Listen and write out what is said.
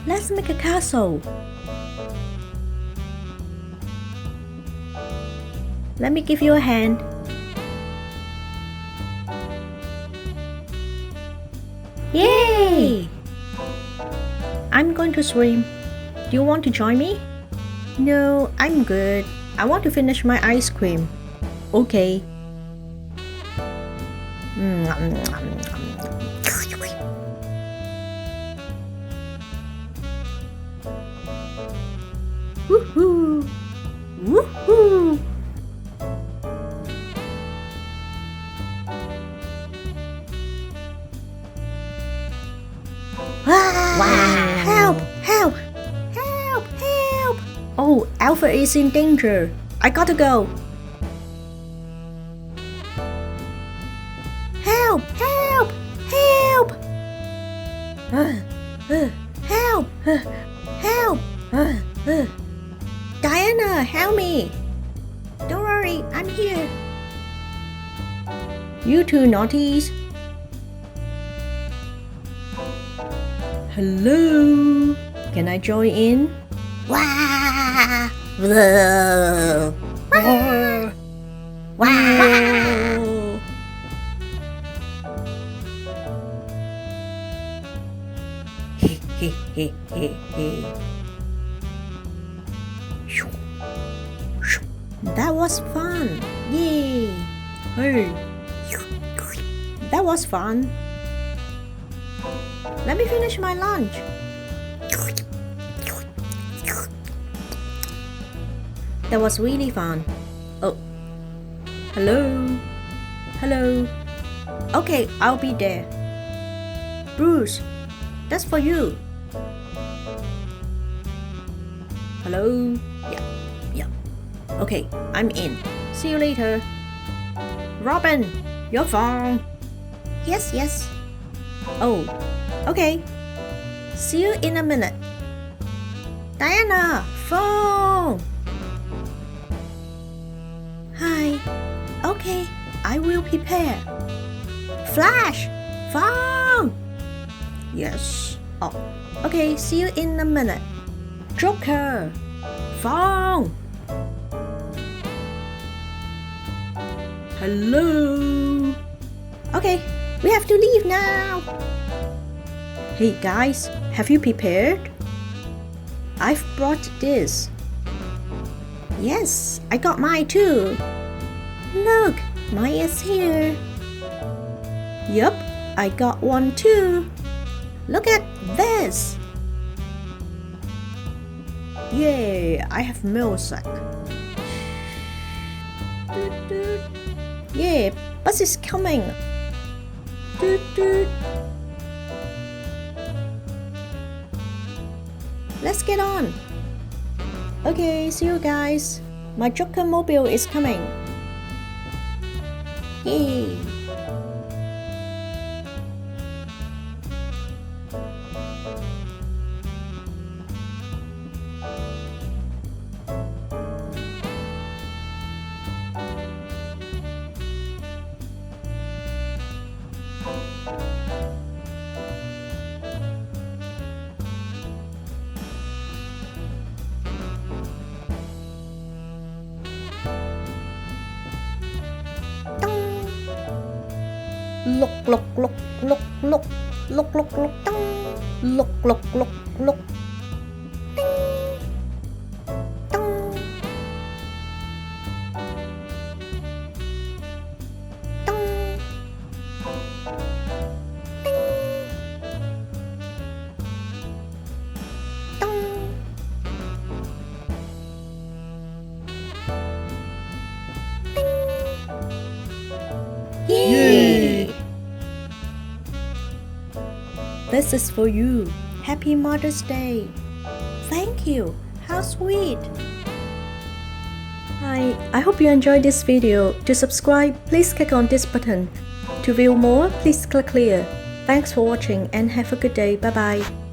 Let's make a castle. Let me give you a hand. Yay! I'm going to swim. Do you want to join me? No, I'm good. I want to finish my ice cream. Okay. Woohoo! Woohoo! Wow! Help! Help! Help! Help! Oh, Alpha is in danger. I gotta go. Help! Help! Help! Help! Help! Diana, help me! Don't worry, I'm here. You two naughties. Hello? Can I join in? Wah! Whoa! Wah! Wow! That was fun! Yay! Hey! That was fun! Let me finish my lunch. That was really fun. Oh. Hello? Hello? Okay, I'll be there. Bruce, that's for you. Hello? Yeah. Okay, I'm in. See you later. Robin, your phone. Yes. Oh, okay. See you in a minute. Diana, phone. Hi. Okay, I will prepare. Flash, phone. Yes. Oh, okay, see you in a minute. Joker, phone. Hello. Okay, we have to leave now. Hey guys, have you prepared? I've brought this. Yes, I got mine too. Look, mine is here. Yup, I got one too. Look at this. Yay, I have music. Yeah, bus is coming. Let's get on. Okay, see you guys. My Joker mobile is coming. Yay! Look, look, look, look, look, look, look, look, look, look, look, look. Yay! This is for you. Happy Mother's Day. Thank you. How sweet. Hi, I hope you enjoyed this video. To subscribe, please click on this button. To view more, please click here. Thanks for watching and have a good day. Bye bye.